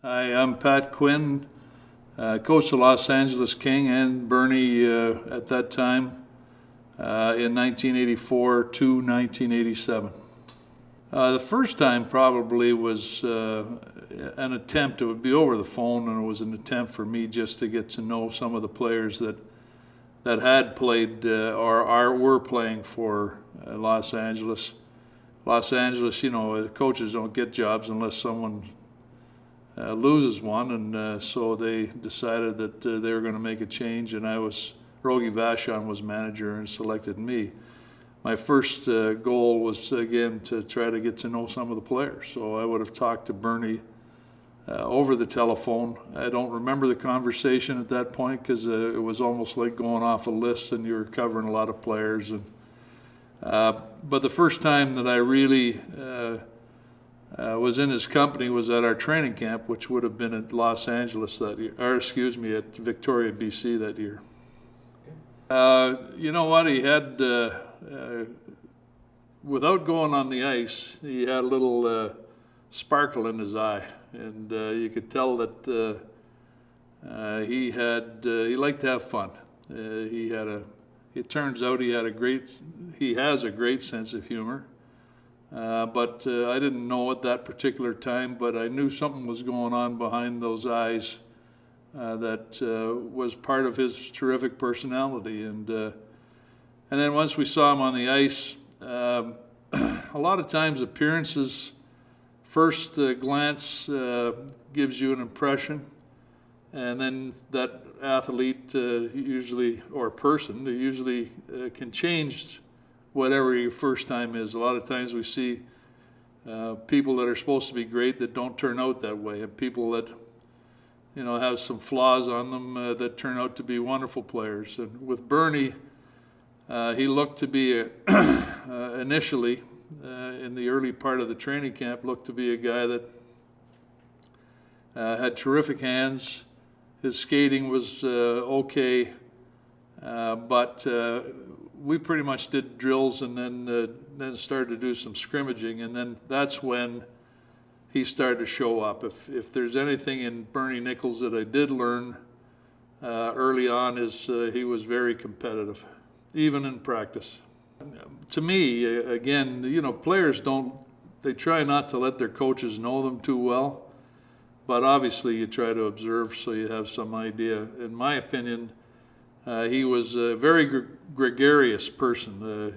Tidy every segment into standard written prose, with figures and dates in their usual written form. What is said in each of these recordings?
Hi, I'm Pat Quinn, coach the Los Angeles King and Bernie at that time in 1984 to 1987. The first time probably was an attempt. It would be over the phone, and it was an attempt for me just to get to know some of the players that had played were playing for Los Angeles. Los Angeles, coaches don't get jobs unless someone loses one, and so they decided that they were going to make a change, and Rogie Vachon was manager and selected me. My first goal was, again, to try to get to know some of the players. So I would have talked to Bernie over the telephone. I don't remember the conversation at that point because it was almost like going off a list and you were covering a lot of players. But the first time that I really was in his company was at our training camp, which would have been at Los Angeles that year, at Victoria, BC that year. You know what? He had, without going on the ice, he had a little sparkle in his eye, and you could tell that he liked to have fun. It turns out he has a great sense of humor. But I didn't know at that particular time, but I knew something was going on behind those eyes that was part of his terrific personality. And then once we saw him on the ice, a lot of times appearances, first glance gives you an impression, and then that athlete usually can change whatever your first time is. A lot of times we see people that are supposed to be great that don't turn out that way, and people that have some flaws on them that turn out to be wonderful players. And with Bernie, he looked to be initially in the early part of the training camp, looked to be a guy that had terrific hands. His skating was okay, but we pretty much did drills and then started to do some scrimmaging, and then that's when he started to show up. If there's anything in Bernie Nicholls that I did learn early on is he was very competitive, even in practice. To me, again, players they try not to let their coaches know them too well, but obviously you try to observe so you have some idea. In my opinion, he was a very gregarious person,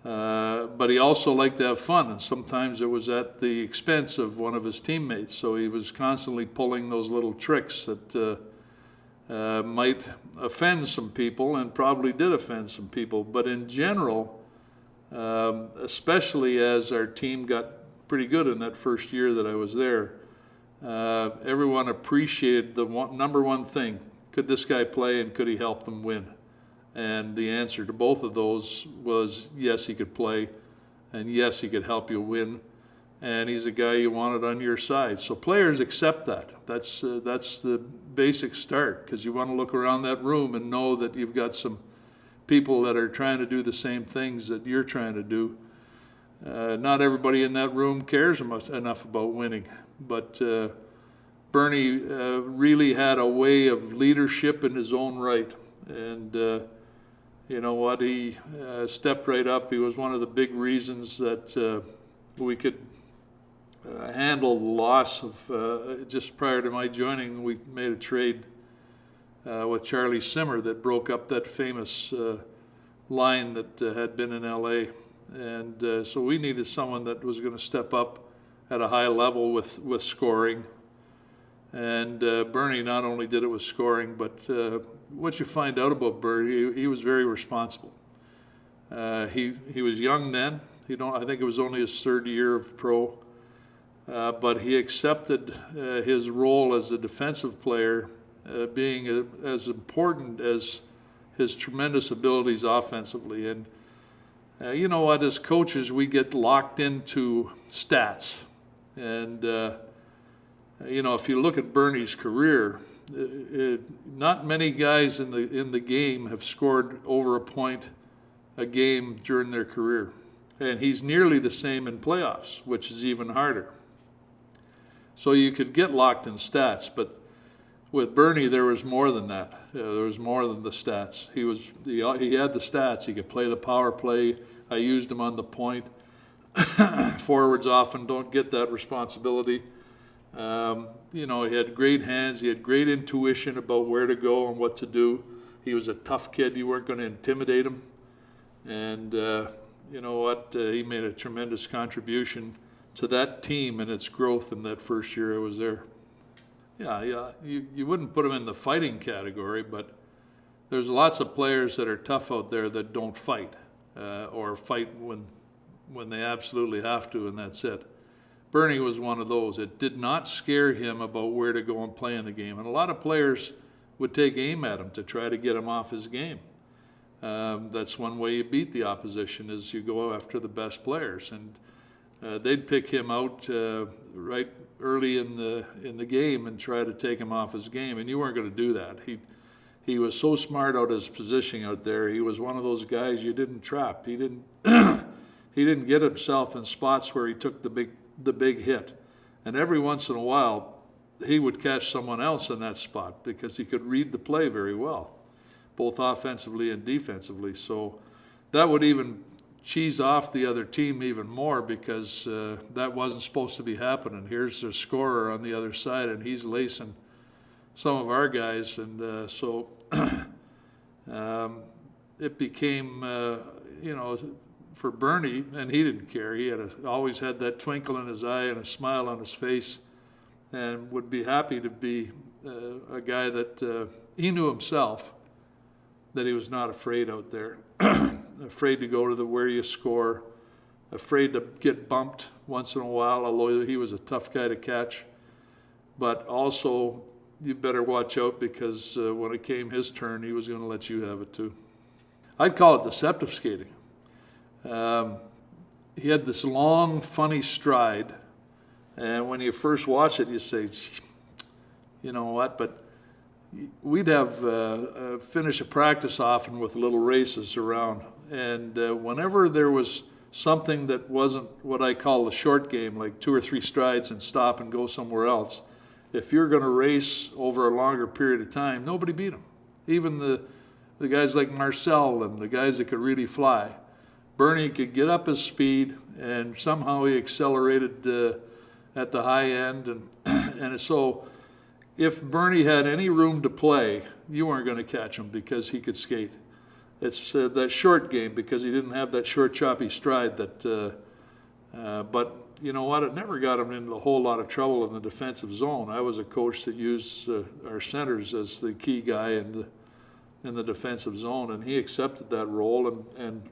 but he also liked to have fun, and sometimes it was at the expense of one of his teammates. So he was constantly pulling those little tricks that might offend some people, and probably did offend some people. But in general, especially as our team got pretty good in that first year that I was there, everyone appreciated the number one thing. Could this guy play, and could he help them win? And the answer to both of those was yes, he could play, and yes, he could help you win, and he's a guy you wanted on your side. So players accept that. That's the basic start, because you want to look around that room and know that you've got some people that are trying to do the same things that you're trying to do. Not everybody in that room cares enough about winning, but Bernie really had a way of leadership in his own right, and you know what, he stepped right up. He was one of the big reasons that we could handle the loss of, just prior to my joining, we made a trade with Charlie Simmer that broke up that famous line that had been in LA, and so we needed someone that was going to step up at a high level with scoring. And Bernie not only did it with scoring, but what you find out about Bernie, he was very responsible. He was young then. I think it was only his third year of pro, but he accepted his role as a defensive player being as important as his tremendous abilities offensively. And you know what, as coaches, we get locked into stats, and if you look at Bernie's career, not many guys in the game have scored over a point a game during their career, and he's nearly the same in playoffs, which is even harder. So you could get locked in stats, but with Bernie, there was more than that. There was more than the stats. He had the stats. He could play the power play. I used him on the point. Forwards often don't get that responsibility. He had great hands. He had great intuition about where to go and what to do. He was a tough kid. You weren't going to intimidate him. And you know what? He made a tremendous contribution to that team and its growth in that first year I was there. Yeah, you wouldn't put him in the fighting category, but there's lots of players that are tough out there that don't fight or fight when they absolutely have to, and that's it. Bernie was one of those. It did not scare him about where to go and play in the game. And a lot of players would take aim at him to try to get him off his game. That's one way you beat the opposition, is you go after the best players. And they'd pick him out right early in the game and try to take him off his game. And you weren't going to do that. He was so smart out his positioning out there. He was one of those guys you didn't trap. He didn't he didn't get himself in spots where he took the big hit. And every once in a while, he would catch someone else in that spot because he could read the play very well, both offensively and defensively. So that would even cheese off the other team even more, because that wasn't supposed to be happening. Here's the scorer on the other side, and he's lacing some of our guys. And so it became, for Bernie, and he didn't care. He always had that twinkle in his eye and a smile on his face, and would be happy to be a guy that he knew himself that he was not afraid out there, afraid to go to where you score, afraid to get bumped once in a while, although he was a tough guy to catch. But also, you better watch out, because when it came his turn, he was going to let you have it too. I'd call it deceptive skating. He had this long, funny stride, and when you first watch it, you say, you know what, but we'd have finish a practice often with little races around, and whenever there was something that wasn't what I call the short game, like 2 or 3 strides and stop and go somewhere else, if you're going to race over a longer period of time, nobody beat him. Even the guys like Marcel and the guys that could really fly. Bernie could get up his speed, and somehow he accelerated at the high end. And so if Bernie had any room to play, you weren't going to catch him because he could skate. It's that short game, because he didn't have that short, choppy stride. But you know what? It never got him into a whole lot of trouble in the defensive zone. I was a coach that used our centers as the key guy in the defensive zone, and he accepted that role and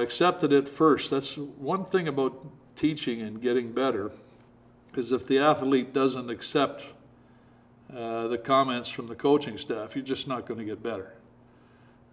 accepted it first. That's one thing about teaching and getting better, is if the athlete doesn't accept the comments from the coaching staff, you're just not going to get better.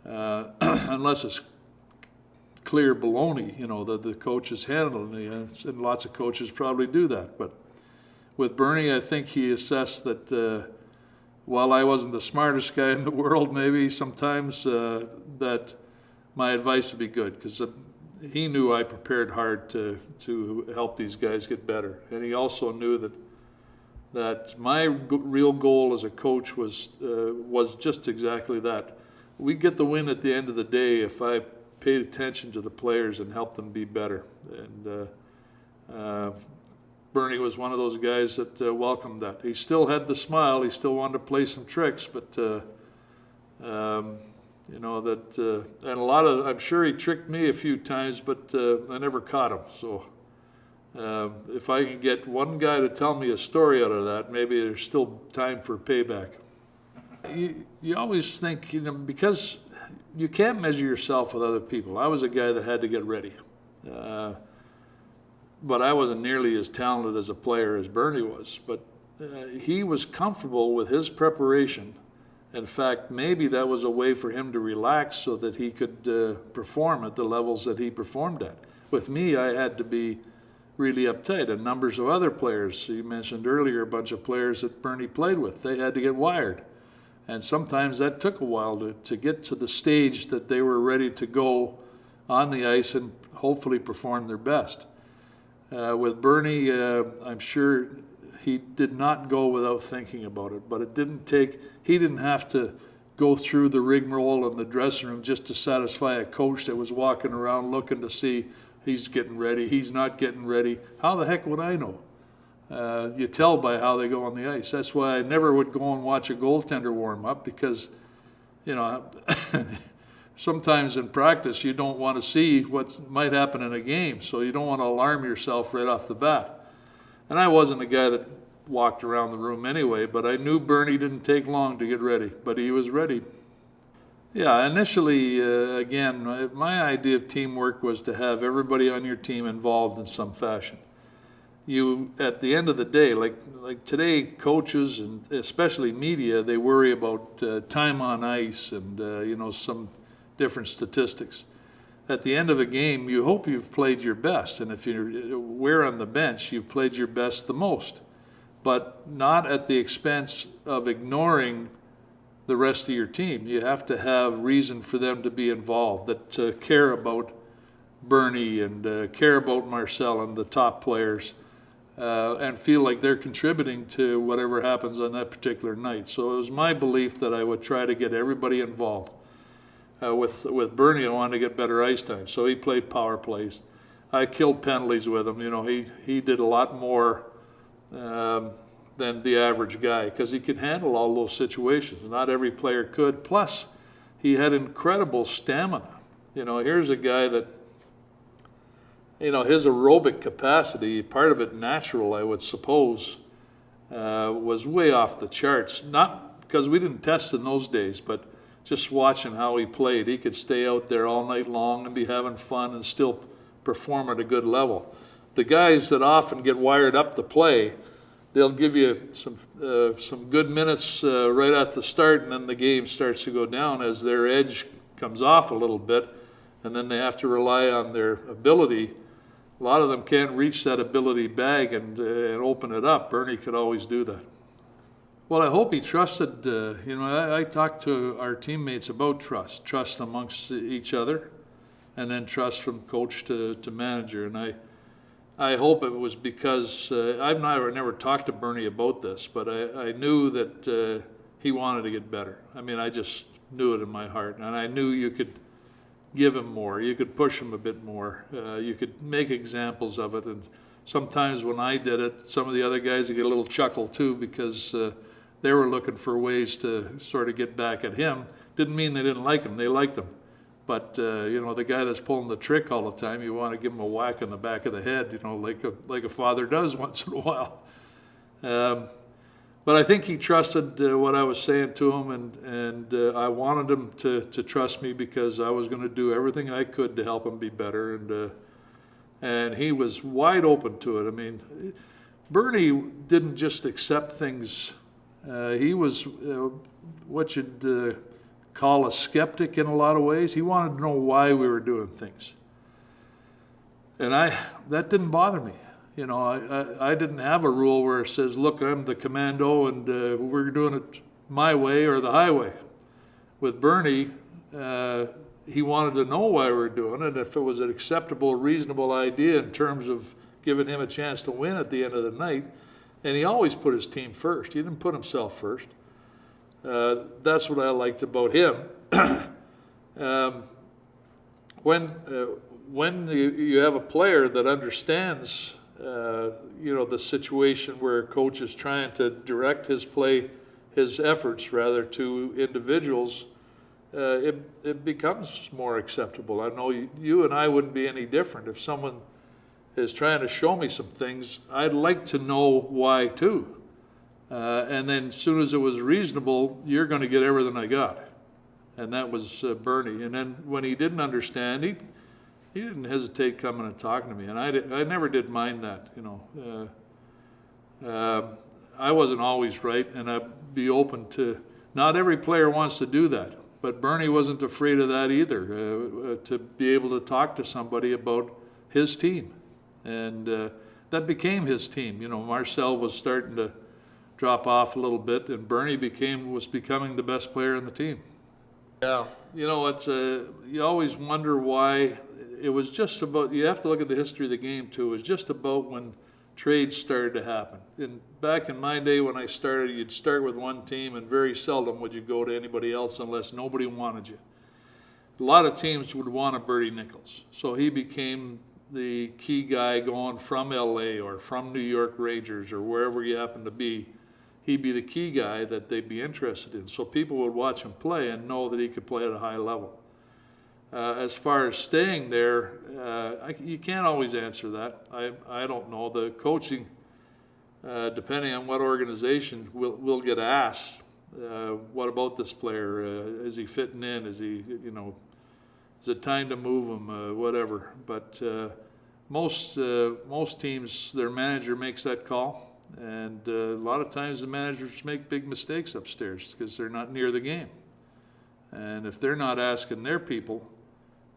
Unless it's clear baloney, that the coach is handling it, and lots of coaches probably do that. But with Bernie, I think he assessed that while I wasn't the smartest guy in the world, maybe sometimes that my advice would be good, because he knew I prepared hard to help these guys get better. And he also knew that my real goal as a coach was just exactly that. We get the win at the end of the day if I paid attention to the players and helped them be better. And Bernie was one of those guys that welcomed that. He still had the smile. He still wanted to play some tricks, but and a lot of, I'm sure he tricked me a few times, but I never caught him. So if I can get one guy to tell me a story out of that, maybe there's still time for payback. You always think, because you can't measure yourself with other people. I was a guy that had to get ready. But I wasn't nearly as talented as a player as Bernie was. But he was comfortable with his preparation. In fact, maybe that was a way for him to relax so that he could perform at the levels that he performed at. With me, I had to be really uptight. And numbers of other players, you mentioned earlier, a bunch of players that Bernie played with, they had to get wired. And sometimes that took a while to get to the stage that they were ready to go on the ice and hopefully perform their best. With Bernie, I'm sure he did not go without thinking about it, but he didn't have to go through the rigmarole in the dressing room just to satisfy a coach that was walking around looking to see he's getting ready, he's not getting ready. How the heck would I know? You tell by how they go on the ice. That's why I never would go and watch a goaltender warm up, because, sometimes in practice you don't want to see what might happen in a game, so you don't want to alarm yourself right off the bat. And I wasn't a guy that walked around the room anyway, but I knew Bernie didn't take long to get ready, but he was ready. Yeah, initially, again, my idea of teamwork was to have everybody on your team involved in some fashion. You, at the end of the day, like today, coaches and especially media, they worry about time on ice and some different statistics. At the end of a game, you hope you've played your best, and if we're on the bench, you've played your best the most, but not at the expense of ignoring the rest of your team. You have to have reason for them to be involved, that care about Bernie and care about Marcel and the top players, and feel like they're contributing to whatever happens on that particular night. So it was my belief that I would try to get everybody involved. With Bernie, I wanted to get better ice time, so he played power plays. I killed penalties with him. He did a lot more than the average guy, because he could handle all those situations. Not every player could. Plus, he had incredible stamina. Here's a guy that, his aerobic capacity, part of it natural, I would suppose, was way off the charts. Not because we didn't test in those days, but just watching how he played. He could stay out there all night long and be having fun and still perform at a good level. The guys that often get wired up to play, they'll give you some good minutes right at the start, and then the game starts to go down as their edge comes off a little bit, and then they have to rely on their ability. A lot of them can't reach that ability bag and open it up. Bernie could always do that. Well, I hope he trusted, I talked to our teammates about trust amongst each other, and then trust from coach to manager. And I hope it was because I've never talked to Bernie about this, but I knew that he wanted to get better. I just knew it in my heart, and I knew you could give him more, you could push him a bit more, you could make examples of it. And sometimes when I did it, some of the other guys would get a little chuckle too, because they were looking for ways to sort of get back at him. Didn't mean they didn't like him, they liked him. But, the guy that's pulling the trick all the time, you want to give him a whack in the back of the head, like a father does once in a while. But I think he trusted what I was saying to him, and I wanted him to trust me, because I was going to do everything I could to help him be better. And he was wide open to it. Bernie didn't just accept things. He was what you'd call a skeptic in a lot of ways. He wanted to know why we were doing things. And that didn't bother me. I didn't have a rule where it says, look, I'm the commando and we're doing it my way or the highway. With Bernie, he wanted to know why we were doing it, if it was an acceptable, reasonable idea in terms of giving him a chance to win at the end of the night. And he always put his team first. He didn't put himself first. That's what I liked about him. When you have a player that understands, the situation where a coach is trying to direct his play, his efforts rather, to individuals, it becomes more acceptable. I know you and I wouldn't be any different. If someone is trying to show me some things, I'd like to know why too. And then as soon as it was reasonable, you're going to get everything I got. And that was Bernie. And then when he didn't understand, he didn't hesitate coming and talking to me. And I never did mind that, I wasn't always right, and I'd be open to, not every player wants to do that. But Bernie wasn't afraid of that either, to be able to talk to somebody about his team. And that became his team. Marcel was starting to drop off a little bit, and Bernie was becoming the best player in the team. Yeah, you always wonder why it was just about, you have to look at the history of the game too, it was just about when trades started to happen. Back in my day when I started, you'd start with one team and very seldom would you go to anybody else unless nobody wanted you. A lot of teams would want a Bernie Nicholls. So he became the key guy going from LA or from New York Rangers or wherever you happen to be. He'd be the key guy that they'd be interested in. So people would watch him play and know that he could play at a high level. As far as staying there, you can't always answer that. I don't know. The coaching, depending on what organization, will get asked, what about this player? Is he fitting in? Is he, is it time to move him? Whatever. But most teams, their manager makes that call. And a lot of times the managers make big mistakes upstairs because they're not near the game. And if they're not asking their people,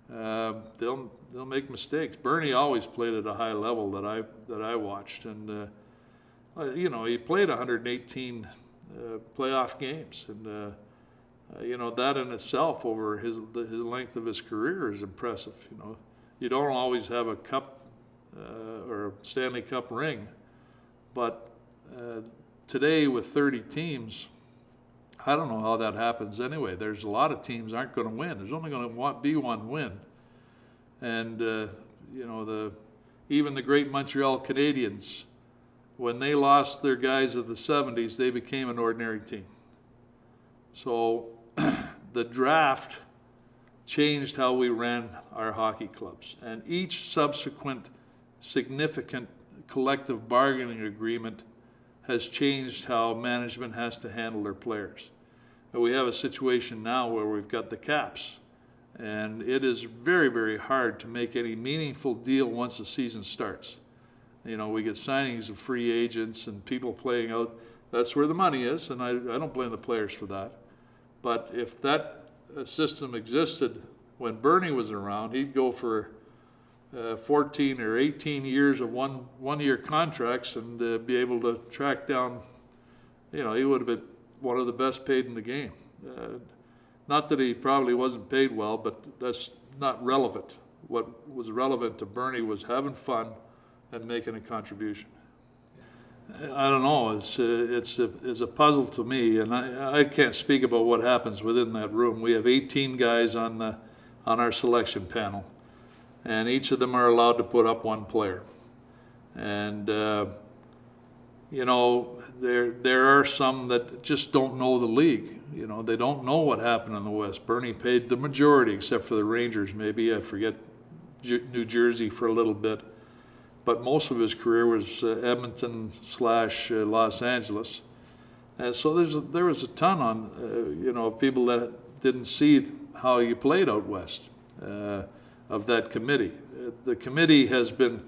they'll make mistakes. Bernie always played at a high level that I watched, and he played 118 playoff games, and that in itself over his length of his career is impressive. You don't always have a cup or a Stanley Cup ring, but today with 30 teams, I don't know how that happens anyway. There's a lot of teams aren't going to win. There's only going to be one win. And, even the great Montreal Canadiens, when they lost their guys of the 70s, they became an ordinary team. So the draft changed how we ran our hockey clubs. And each subsequent significant collective bargaining agreement has changed how management has to handle their players. And we have a situation now where we've got the caps, and it is very, very hard to make any meaningful deal once the season starts. We get signings of free agents and people playing out. That's where the money is, and I don't blame the players for that. But if that system existed when Bernie was around, he'd go for 14 or 18 years of one-year contracts and be able to track down, he would have been one of the best paid in the game. Not that he probably wasn't paid well, but that's not relevant. What was relevant to Bernie was having fun and making a contribution. I don't know, it's a puzzle to me, and I can't speak about what happens within that room. We have 18 guys on our selection panel, and each of them are allowed to put up one player. And there are some that just don't know the league. They don't know what happened in the West. Bernie paid the majority, except for the Rangers, maybe. I forget New Jersey for a little bit. But most of his career was Edmonton/Los Angeles. And so there was a ton on, people that didn't see how you played out West of that committee. The committee has been,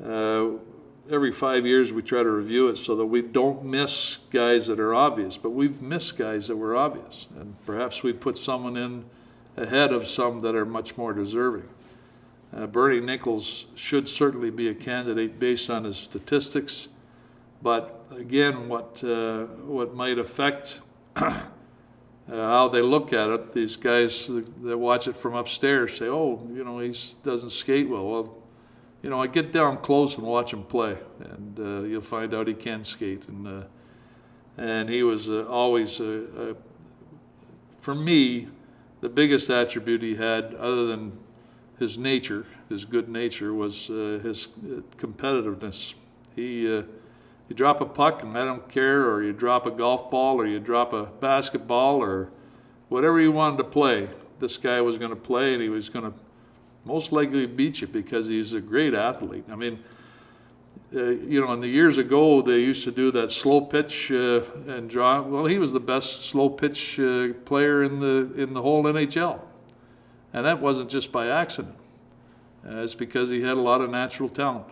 every 5 years we try to review it so that we don't miss guys that are obvious, but we've missed guys that were obvious. And perhaps we put someone in ahead of some that are much more deserving. Bernie Nicholls should certainly be a candidate based on his statistics, but again, what might affect how they look at it, these guys that watch it from upstairs say, he doesn't skate well. Well, I get down close and watch him play, and you'll find out he can skate. And he was always, for me, the biggest attribute he had, other than his nature, his good nature, was his competitiveness. You drop a puck and I don't care, or you drop a golf ball, or you drop a basketball, or whatever you wanted to play, this guy was going to play, and he was going to most likely beat you because he's a great athlete. I mean, in the years ago, they used to do that slow pitch and draw. Well, he was the best slow pitch player in the whole NHL. And that wasn't just by accident. It's because he had a lot of natural talent.